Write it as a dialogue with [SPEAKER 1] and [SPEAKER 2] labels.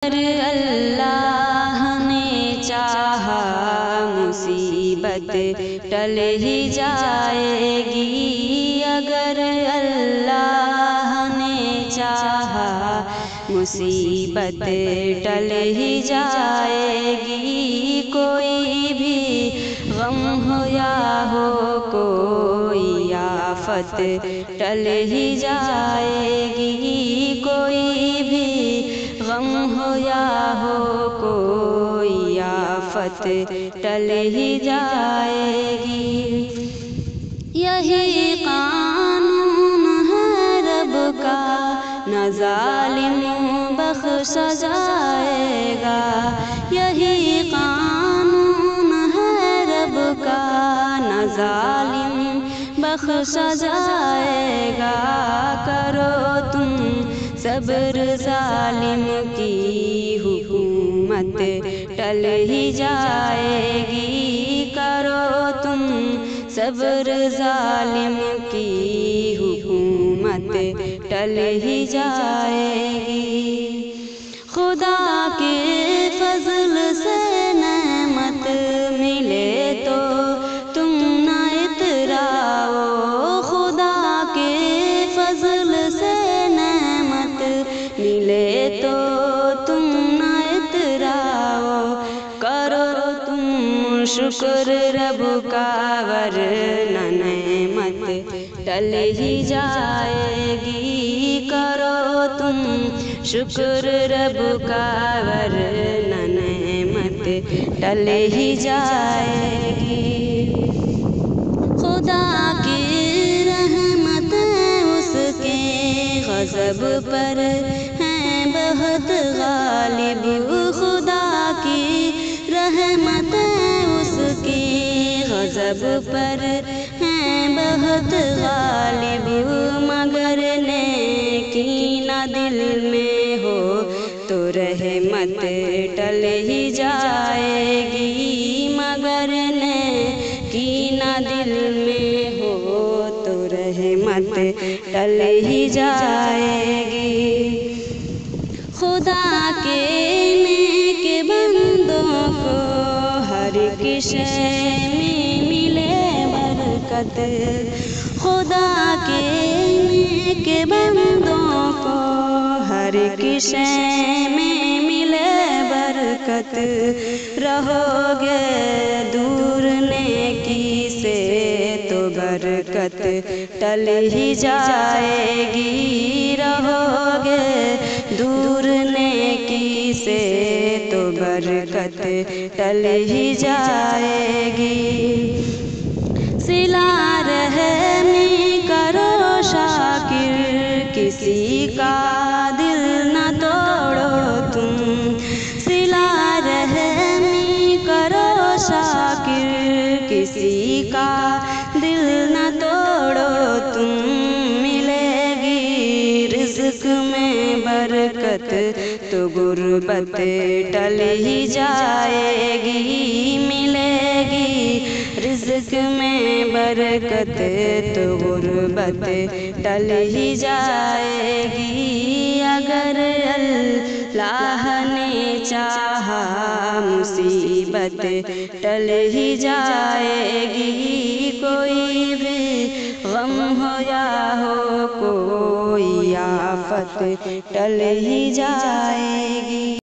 [SPEAKER 1] اللہ نے چاہا مصیبت ٹل ہی جائے گی، اگر اللہ نے چاہا مصیبت ٹل ہی جائے گی۔ کوئی بھی غم ہو یا ہو کوئی آفت ٹل ہی جائے گی، کوئی بھی غم ہو یا ہو کوئی آفت ٹل ہی جائے گی۔ یہی قانون ہے رب کا، نہ ظالم بخشا جائے گا۔ یہی قانون ہے رب کا، نہ ظالم بخشا جائے گا۔ کرو تم صبر، ظالم کی حکومت ٹل ہی جائے گی۔ کرو تم صبر، ظالم کی حکومت ٹل ہی جائے گی۔ خدا کے فضل سے نعمت ملے تو تم نہ اتراؤ، خدا کے فضل سے نعمت ملے تو تم نہ اتراؤ۔ کرو تم شکر رب کا، ورنہ نعمت ٹل ہی جائے گی۔ کرو تم شکر رب کا، ورنہ نعمت ٹل ہی جائے گی۔ خدا کی رحمت اس کے غضب پر ہیں بہت غالب، خدا کی رحمت اس کے غضب پر ہیں بہت غالب۔ مگر نیکی نہ دل میں ہو تو رحمت ٹل ہی جائے گی، مگر نیکی نہ دل میں ہو تو رحمت ٹل ہی جائے گی۔ خدا کے نیک بندوں کو ہر ایک شے میں ملے برکت، خدا کے نیک بندوں کو ہر ایک شے میں ملے برکت۔ رہو گے دور نیکی سے تو برکت ٹل ہی جائے گی، رہو گے دور نیکی سے تو برکت ٹل ہی جائے گی۔ صلہ رحمی کرو شاکر، کسی کا دل نہ توڑو تم۔ صلہ رحمی کرو شاکر، کسی کا دل نہ توڑو تم۔ ملے گی رزق میں برکت تو غربت ٹل ہی جائے گی، ملے گی رزق میں برکت تو غربت ٹل ہی جائے گی۔ اگر اللہ نے چاہا مصیبت ٹل ہی جائے گی، کوئی بھی غم ہو یا ہو کوئی آفت ٹل ہی جائے گی۔